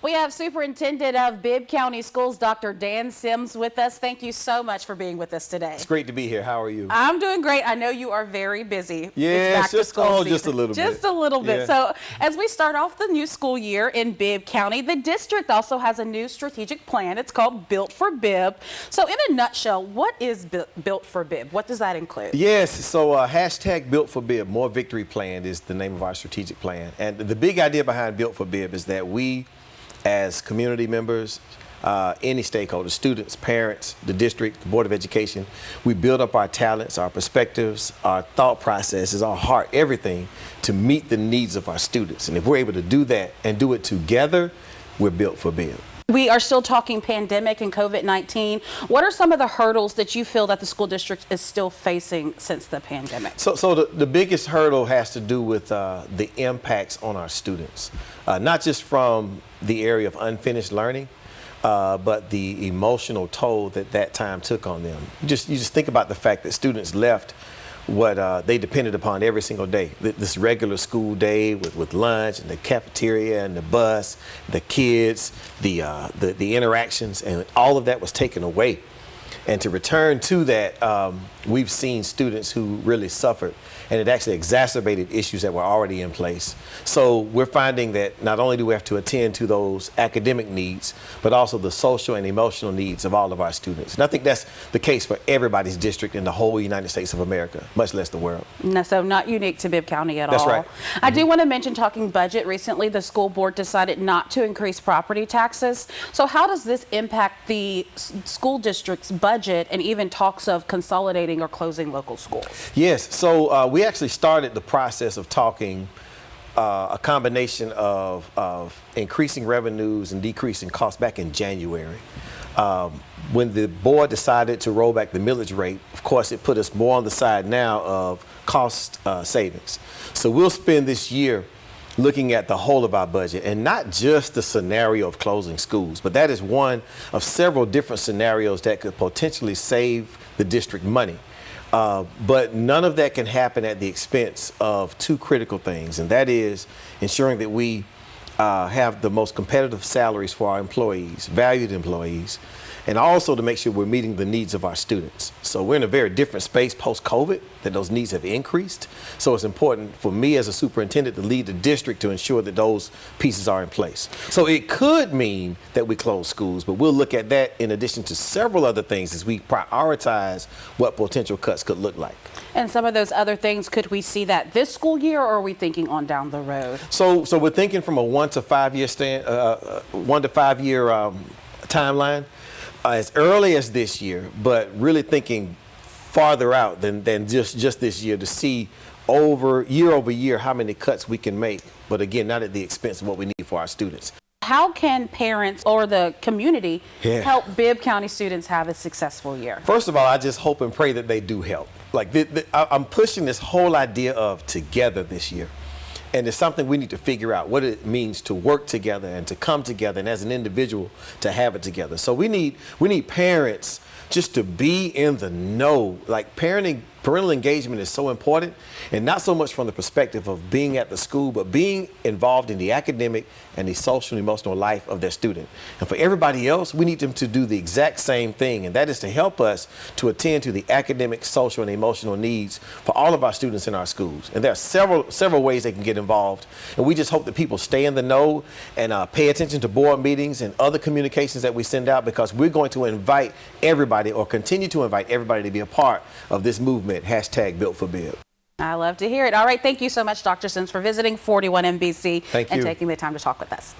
We have Superintendent of Bibb County Schools, Dr. Dan Sims, with us. Thank you so much for being with us today. It's great to be here. How are you? I'm doing great. I know you are very busy. Yeah, it's back to school season. Just a little bit. Just a little bit. Yeah. So as we start off the new school year in Bibb County, the district also has a new strategic plan. It's called Built for Bibb. So in a nutshell, what is Built for Bibb? What does that include? Yes, so hashtag Built for Bibb, More Victory Plan is the name of our strategic plan. And the big idea behind Built for Bibb is that we, as community members, any stakeholders, students, parents, the district, the Board of Education, we build up our talents, our perspectives, our thought processes, our heart, everything to meet the needs of our students. And if we're able to do that and do it together, we're built for Bibb. We are still talking pandemic and COVID-19. What are some of the hurdles that you feel that the school district is still facing since the pandemic? So the biggest hurdle has to do with the impacts on our students, not just from the area of unfinished learning, but the emotional toll that time took on them. You just think about the fact that students left what they depended upon every single day. This regular school day with lunch and the cafeteria and the bus, the kids, the interactions, and all of that was taken away. And to return to that, we've seen students who really suffered, and it actually exacerbated issues that were already in place. So we're finding that not only do we have to attend to those academic needs, but also the social and emotional needs of all of our students. And I think that's the case for everybody's district in the whole United States of America, much less the world. No, so not unique to Bibb County at all. That's right. I do want to mention, talking budget, recently the school board decided not to increase property taxes. So how does this impact the school district's budget and even talks of consolidating or closing local schools? Yes, so we actually started the process of talking a combination of increasing revenues and decreasing costs back in January. When the board decided to roll back the millage rate, of course, it put us more on the side now of cost savings. So we'll spend this year looking at the whole of our budget, and not just the scenario of closing schools, but that is one of several different scenarios that could potentially save the district money. But none of that can happen at the expense of two critical things, and that is ensuring that we have the most competitive salaries for our employees, valued employees, and also to make sure we're meeting the needs of our students. So we're in a very different space post-COVID, that those needs have increased. So it's important for me as a superintendent to lead the district to ensure that those pieces are in place. So it could mean that we close schools, but we'll look at that in addition to several other things as we prioritize what potential cuts could look like. And some of those other things, could we see that this school year, or are we thinking on down the road? So we're thinking from a 1 to 5 year timeline. As early as this year, but really thinking farther out than just this year, to see year over year how many cuts we can make, but again, not at the expense of what we need for our students. How can parents or the community help Bibb County students have a successful year? First of all, I just hope and pray that they do help. Like I'm pushing this whole idea of together this year. And it's something we need to figure out, what it means to work together and to come together, and as an individual to have it together. So we need parents just to be in the know. Like parental engagement is so important, and not so much from the perspective of being at the school, but being involved in the academic and the social and emotional life of their student. And for everybody else, we need them to do the exact same thing, and that is to help us to attend to the academic, social, and emotional needs for all of our students in our schools. And there are several ways they can get involved, and we just hope that people stay in the know and pay attention to board meetings and other communications that we send out, because we're going to invite everybody, or continue to invite everybody, to be a part of this movement, hashtag Built for Bibb. I love to hear it. All right, thank you so much, Dr. Sims, for visiting 41 NBC and taking the time to talk with us.